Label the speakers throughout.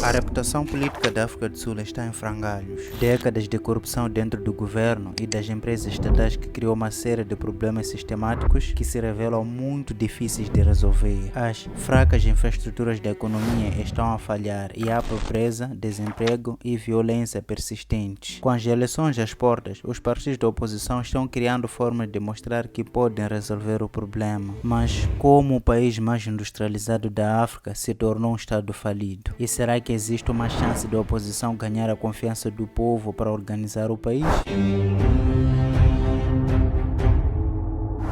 Speaker 1: A reputação política da África do Sul está em frangalhos. Décadas de corrupção dentro do governo e das empresas estatais que criou uma série de problemas sistemáticos que se revelam muito difíceis de resolver. As fracas infraestruturas da economia estão a falhar e há pobreza, desemprego e violência persistentes. Com as eleições às portas, os partidos da oposição estão criando formas de mostrar que podem resolver o problema. Mas como o país mais industrializado da África se tornou um estado falido? E será que existe uma chance da oposição ganhar a confiança do povo para organizar o país?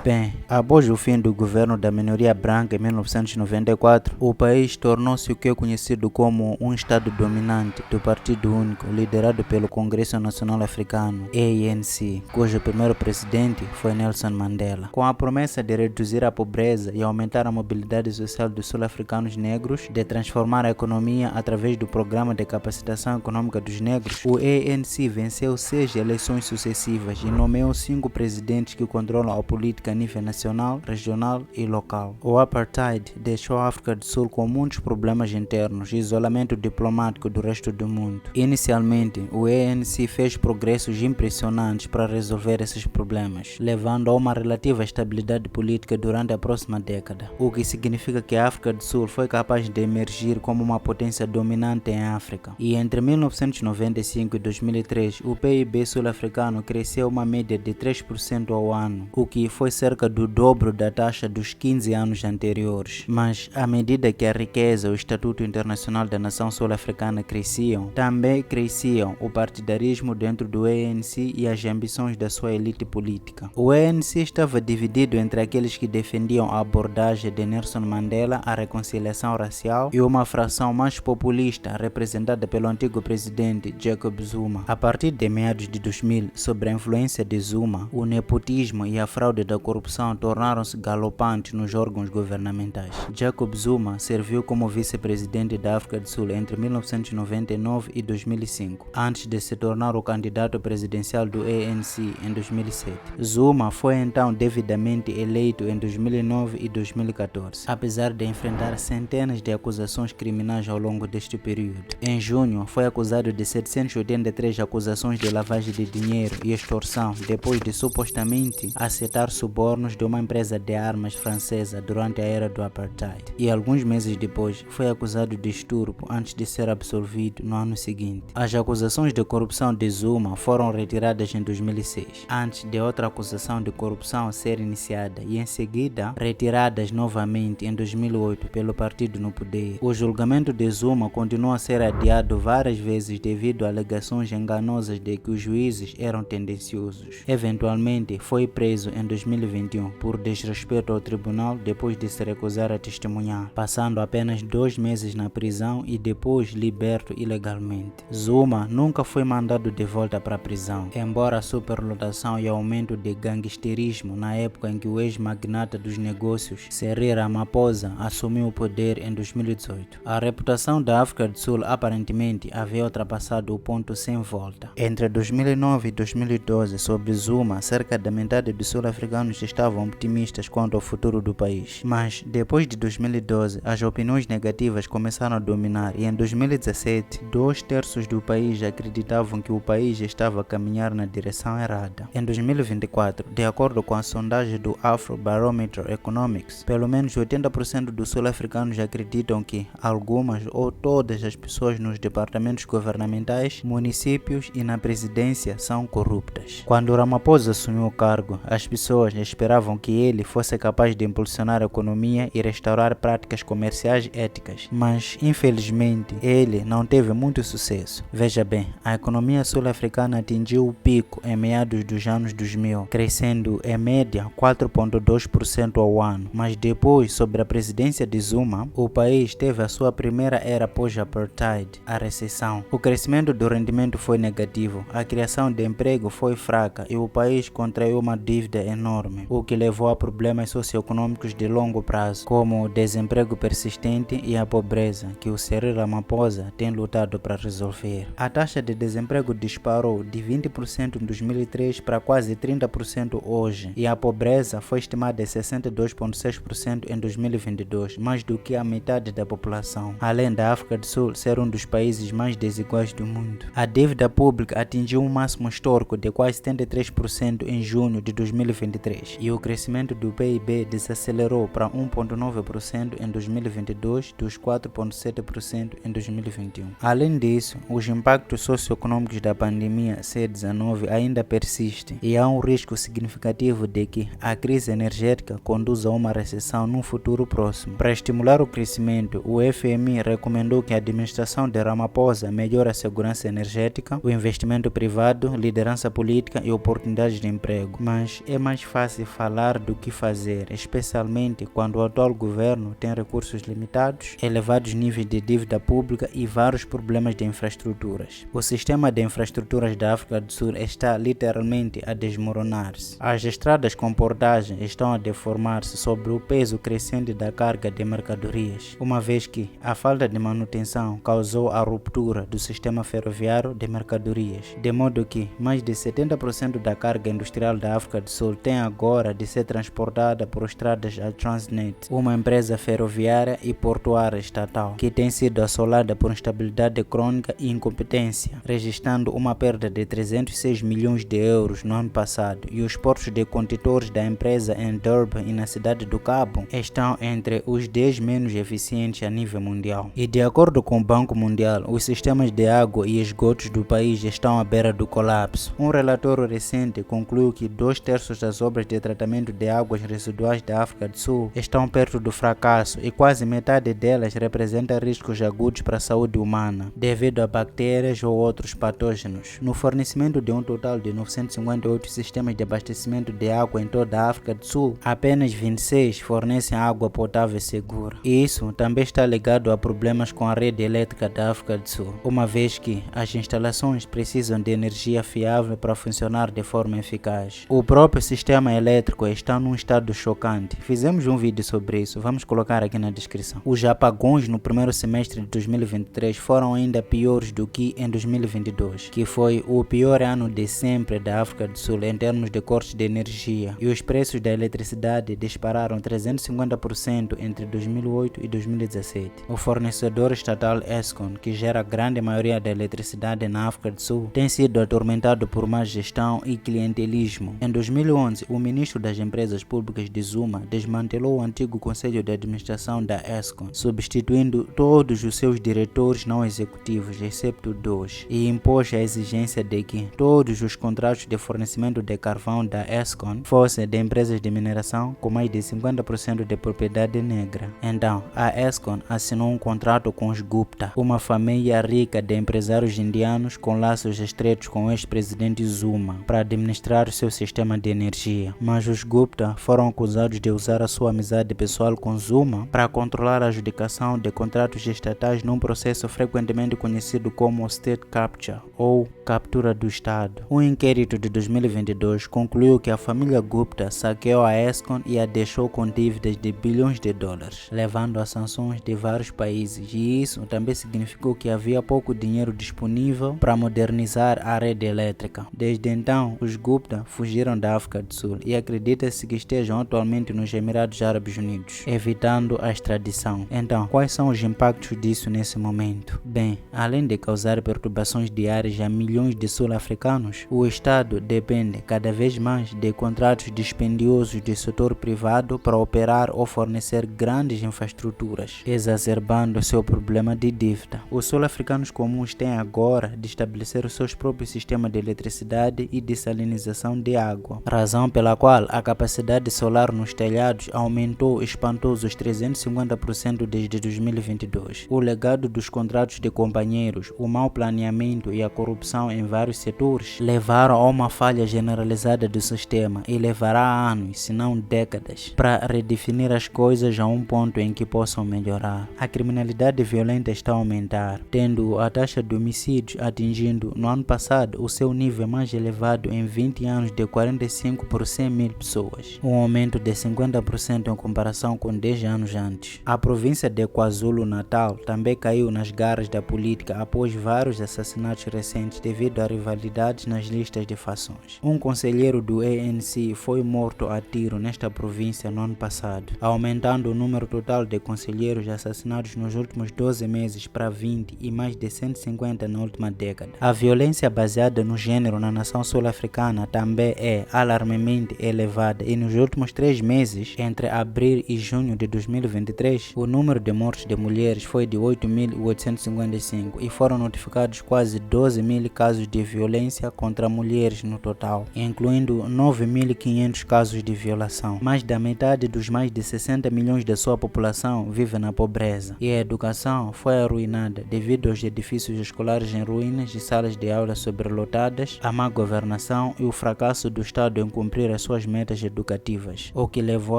Speaker 1: Bem, após o fim do governo da minoria branca em 1994, o país tornou-se o que é conhecido como um Estado dominante do Partido Único, liderado pelo Congresso Nacional Africano, ANC, cujo primeiro presidente foi Nelson Mandela. Com a promessa de reduzir a pobreza e aumentar a mobilidade social dos sul-africanos negros, de transformar a economia através do Programa de Capacitação Econômica dos Negros, o ANC venceu 6 eleições sucessivas e nomeou 5 presidentes que controlam a política a nível nacional, regional e local. O apartheid deixou a África do Sul com muitos problemas internos e isolamento diplomático do resto do mundo. Inicialmente, o ANC fez progressos impressionantes para resolver esses problemas, levando a uma relativa estabilidade política durante a próxima década, o que significa que a África do Sul foi capaz de emergir como uma potência dominante em África. E entre 1995 e 2003, o PIB sul-africano cresceu uma média de 3% ao ano, o que foi cerca do dobro da taxa dos 15 anos anteriores. Mas, à medida que a riqueza e o estatuto internacional da nação sul-africana cresciam, também cresciam o partidarismo dentro do ANC e as ambições da sua elite política. O ANC estava dividido entre aqueles que defendiam a abordagem de Nelson Mandela à reconciliação racial e uma fração mais populista representada pelo antigo presidente Jacob Zuma. A partir de meados de 2000, sob a influência de Zuma, o nepotismo e a fraude da corrupção tornaram-se galopantes nos órgãos governamentais. Jacob Zuma serviu como vice-presidente da África do Sul entre 1999 e 2005, antes de se tornar o candidato presidencial do ANC em 2007. Zuma foi então devidamente eleito em 2009 e 2014, apesar de enfrentar centenas de acusações criminais ao longo deste período. Em junho, foi acusado de 783 acusações de lavagem de dinheiro e extorsão, depois de supostamente aceitar subornos de uma empresa de armas francesa durante a era do apartheid. E alguns meses depois, foi acusado de estupro antes de ser absolvido no ano seguinte. As acusações de corrupção de Zuma foram retiradas em 2006, antes de outra acusação de corrupção ser iniciada e em seguida retiradas novamente em 2008 pelo partido no poder. O julgamento de Zuma continuou a ser adiado várias vezes devido a alegações enganosas de que os juízes eram tendenciosos. Eventualmente, foi preso em 2021 por desrespeito ao tribunal depois de se recusar a testemunhar, passando apenas 2 meses na prisão e depois liberto ilegalmente. Zuma nunca foi mandado de volta para a prisão, embora a superlotação e aumento de gangsterismo na época em que o ex-magnata dos negócios Cyril Ramaphosa assumiu o poder em 2018. A reputação da África do Sul aparentemente havia ultrapassado o ponto sem volta. Entre 2009 e 2012, sob Zuma, cerca da metade dos sul-africanos estavam optimistas quanto ao futuro do país. Mas, depois de 2012, as opiniões negativas começaram a dominar e em 2017, 2/3 do país acreditavam que o país estava a caminhar na direção errada. Em 2024, de acordo com a sondagem do Afrobarometer Economics, pelo menos 80% dos sul-africanos acreditam que algumas ou todas as pessoas nos departamentos governamentais, municípios e na presidência são corruptas. Quando Ramaphosa assumiu o cargo, as pessoas esperavam que ele fosse capaz de impulsionar a economia e restaurar práticas comerciais éticas, mas infelizmente ele não teve muito sucesso. Veja bem, a economia sul-africana atingiu o pico em meados dos anos 2000, crescendo em média 4,2% ao ano, mas depois, sob a presidência de Zuma, o país teve a sua primeira era pós-apartheid, a recessão. O crescimento do rendimento foi negativo, a criação de emprego foi fraca e o país contraiu uma dívida enorme. fome, o que levou a problemas socioeconômicos de longo prazo, como o desemprego persistente e a pobreza, que o Cyril Ramaphosa tem lutado para resolver. A taxa de desemprego disparou de 20% em 2003 para quase 30% hoje, e a pobreza foi estimada em 62,6% em 2022, mais do que a metade da população, além da África do Sul ser um dos países mais desiguais do mundo. A dívida pública atingiu um máximo histórico de quase 73% em junho de 2023, e o crescimento do PIB desacelerou para 1,9% em 2022 dos 4,7% em 2021. Além disso, os impactos socioeconômicos da pandemia C-19 ainda persistem, e há um risco significativo de que a crise energética conduza a uma recessão no futuro próximo. Para estimular o crescimento, o FMI recomendou que a administração de Ramaphosa melhore a segurança energética, o investimento privado, liderança política e oportunidades de emprego. Mas é mais fácil falar do que fazer, especialmente quando o atual governo tem recursos limitados, elevados níveis de dívida pública e vários problemas de infraestruturas. O sistema de infraestruturas da África do Sul está literalmente a desmoronar-se. As estradas com portagem estão a deformar-se sob o peso crescente da carga de mercadorias, uma vez que a falta de manutenção causou a ruptura do sistema ferroviário de mercadorias, de modo que mais de 70% da carga industrial da África do Sul tem agora de ser transportada por estradas da Transnet, uma empresa ferroviária e portuária estatal, que tem sido assolada por instabilidade crônica e incompetência, registrando uma perda de 306 milhões de euros no ano passado, e os portos de contentores da empresa em Durban e na cidade do Cabo estão entre os 10 menos eficientes a nível mundial. E de acordo com o Banco Mundial, os sistemas de água e esgotos do país estão à beira do colapso. Um relatório recente concluiu que 2/3 das obras de tratamento de águas residuais da África do Sul estão perto do fracasso, e quase metade delas representa riscos agudos para a saúde humana, devido a bactérias ou outros patógenos. No fornecimento de um total de 958 sistemas de abastecimento de água em toda a África do Sul, apenas 26 fornecem água potável e segura. E isso também está ligado a problemas com a rede elétrica da África do Sul, uma vez que as instalações precisam de energia fiável para funcionar de forma eficaz. O próprio sistema elétrico está num estado chocante. Fizemos um vídeo sobre isso, vamos colocar aqui na descrição. Os apagões no primeiro semestre de 2023 foram ainda piores do que em 2022, que foi o pior ano de sempre da África do Sul em termos de cortes de energia, e os preços da eletricidade dispararam 350% entre 2008 e 2017. O fornecedor estatal Eskom, que gera a grande maioria da eletricidade na África do Sul, tem sido atormentado por má gestão e clientelismo. Em 2011, o ministro das Empresas Públicas de Zuma desmantelou o antigo conselho de administração da Eskom, substituindo todos os seus diretores não executivos, exceto 2, e impôs a exigência de que todos os contratos de fornecimento de carvão da Eskom fossem de empresas de mineração com mais de 50% de propriedade negra. Então, a Eskom assinou um contrato com os Gupta, uma família rica de empresários indianos com laços estreitos com o ex-presidente Zuma, para administrar o seu sistema de energia. Mas os Gupta foram acusados de usar a sua amizade pessoal com Zuma para controlar a adjudicação de contratos estatais num processo frequentemente conhecido como State Capture, ou captura do Estado. Um inquérito de 2022 concluiu que a família Gupta saqueou a Eskom e a deixou com dívidas de bilhões de dólares, levando a sanções de vários países, e isso também significou que havia pouco dinheiro disponível para modernizar a rede elétrica. Desde então, os Gupta fugiram da África do Sul e acredita-se que estejam atualmente nos Emirados Árabes Unidos, evitando a extradição. Então, quais são os impactos disso nesse momento? Bem, além de causar perturbações diárias a milhões de sul-africanos, o Estado depende cada vez mais de contratos dispendiosos do setor privado para operar ou fornecer grandes infraestruturas, exacerbando seu problema de dívida. Os sul-africanos comuns têm agora de estabelecer os seus próprios sistemas de eletricidade e dessalinização de água, razão pela qual a capacidade solar nos telhados aumentou espantosos 350% desde 2022. O legado dos contratos de companheiros, o mau planeamento e a corrupção em vários setores levaram a uma falha generalizada do sistema, e levará anos, se não décadas, para redefinir as coisas a um ponto em que possam melhorar. A criminalidade violenta está a aumentar, tendo a taxa de homicídios atingindo no ano passado o seu nível mais elevado em 20 anos de 45%. 100.000 pessoas, um aumento de 50% em comparação com 10 anos antes. A província de KwaZulu-Natal também caiu nas garras da política após vários assassinatos recentes devido a rivalidades nas listas de fações. Um conselheiro do ANC foi morto a tiro nesta província no ano passado, aumentando o número total de conselheiros assassinados nos últimos 12 meses para 20 e mais de 150 na última década. A violência baseada no gênero na nação sul-africana também é alarmantemente elevada e nos últimos 3 meses, entre abril e junho de 2023, o número de mortes de mulheres foi de 8.855 e foram notificados quase 12.000 casos de violência contra mulheres no total, incluindo 9.500 casos de violação. Mais da metade dos mais de 60 milhões de sua população vive na pobreza e a educação foi arruinada devido aos edifícios escolares em ruínas e salas de aula sobrelotadas, a má governação e o fracasso do Estado em cumprir as suas metas educativas, o que levou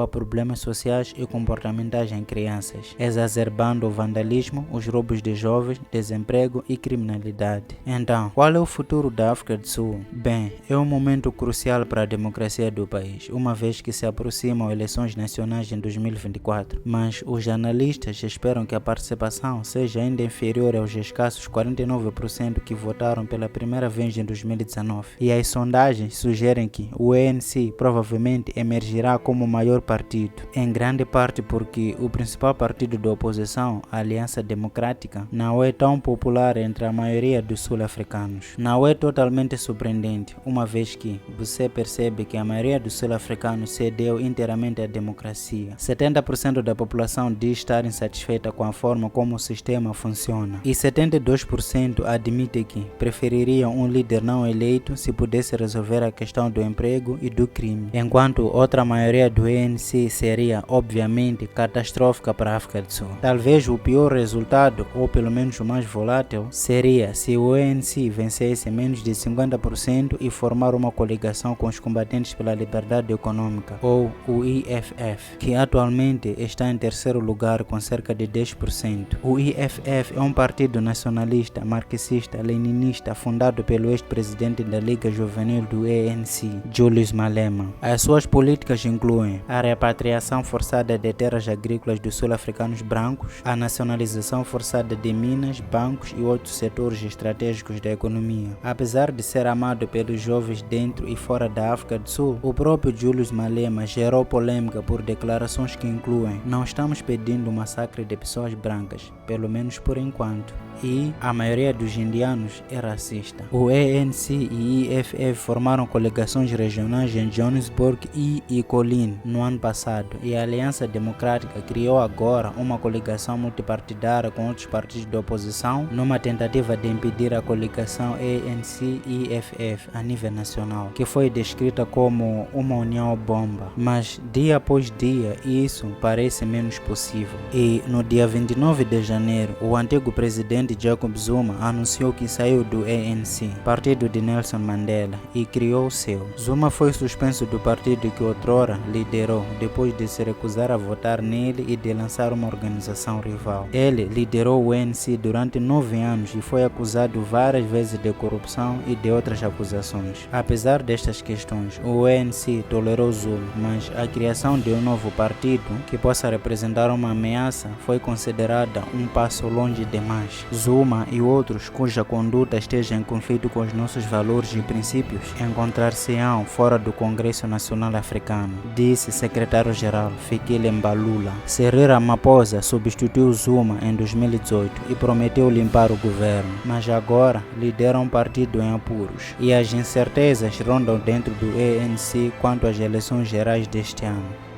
Speaker 1: a problemas sociais e comportamentais em crianças, exacerbando o vandalismo, os roubos de jovens, desemprego e criminalidade. Então, qual é o futuro da África do Sul? Bem, é um momento crucial para a democracia do país, uma vez que se aproximam eleições nacionais em 2024, mas os analistas esperam que a participação seja ainda inferior aos escassos 49% que votaram pela primeira vez em 2019, e as sondagens sugerem que o ANC provavelmente emergirá como o maior partido, em grande parte porque o principal partido da oposição, a Aliança Democrática, não é tão popular entre a maioria dos sul-africanos. Não é totalmente surpreendente, uma vez que você percebe que a maioria dos sul-africanos cedeu inteiramente à democracia. 70% da população diz estar insatisfeita com a forma como o sistema funciona, e 72% admite que prefeririam um líder não eleito se pudesse resolver a questão do emprego e do crime, enquanto outra maioria do ANC seria, obviamente, catastrófica para a África do Sul. Talvez o pior resultado, ou pelo menos o mais volátil, seria se o ANC vencesse menos de 50% e formar uma coligação com os combatentes pela liberdade econômica, ou o EFF, que atualmente está em terceiro lugar com cerca de 10%. O EFF é um partido nacionalista, marxista-leninista fundado pelo ex-presidente da Liga Juvenil do ANC, Julius Malema. As suas políticas incluem a repatriação forçada de terras agrícolas dos sul-africanos brancos, a nacionalização forçada de minas, bancos e outros setores estratégicos da economia. Apesar de ser amado pelos jovens dentro e fora da África do Sul, o próprio Julius Malema gerou polêmica por declarações que incluem: não estamos pedindo o massacre de pessoas brancas, pelo menos por enquanto, e a maioria dos indianos é racista. O ANC e EFF formaram coligações regionais em Johannesburg e Ekurhuleni no ano passado, e a Aliança Democrática criou agora uma coligação multipartidária com outros partidos da oposição numa tentativa de impedir a coligação ANC e EFF a nível nacional, que foi descrita como uma união bomba. Mas dia após dia isso parece menos possível. E no dia 29 de janeiro, o antigo presidente Jacob Zuma anunciou que saiu do ANC, partido de Nelson Mandela, e criou o seu. Zuma foi suspenso do partido que outrora liderou, depois de se recusar a votar nele e de lançar uma organização rival. Ele liderou o ANC durante 9 anos e foi acusado várias vezes de corrupção e de outras acusações. Apesar destas questões, o ANC tolerou Zuma, mas a criação de um novo partido que possa representar uma ameaça foi considerada um passo longe demais. Zuma e outros cuja conduta esteja em conflito com os nossos valores e princípios encontrar-se-ão fora do Congresso Nacional Africano, disse secretário-geral Fikile Mbalula. Cyril Ramaphosa substituiu Zuma em 2018 e prometeu limpar o governo, mas agora lidera um partido em apuros, e as incertezas rondam dentro do ANC quanto às eleições gerais deste ano.